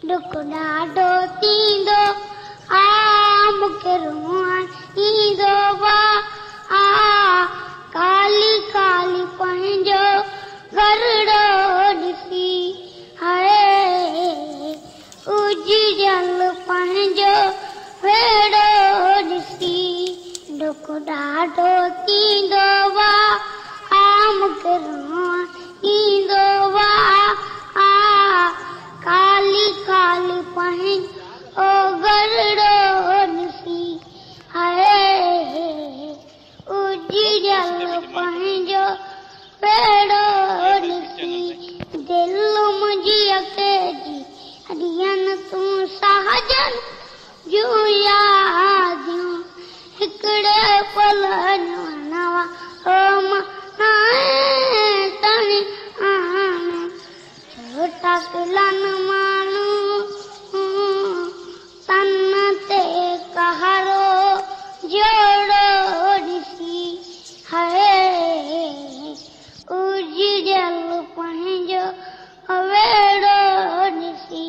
दुख ॾाढो थींदो आ मूंखे रोअण ईंदो वा आ काली काली पंहिंजो घरड़ो ॾिसी हाय उजल पंहिंजो वेड़ो ॾिसी दुख ॾाढो थींदो वा आ मूंखे रोअण ईंदो वा आ काली काली पंहिंजो घरड़ो ॾिसी हाय उजल पंहिंजो वेड़ो ॾिसी दिल मुंहिंजी अकेली हरियन तूं साजन जूं यादियूं हिकिड़े पल नवा हो ताणी छोटा किलन माण्हू तन ते कहारो जोड़ो ॾिसी हाय उजल पंहिंजो वेड़ो ॾिसी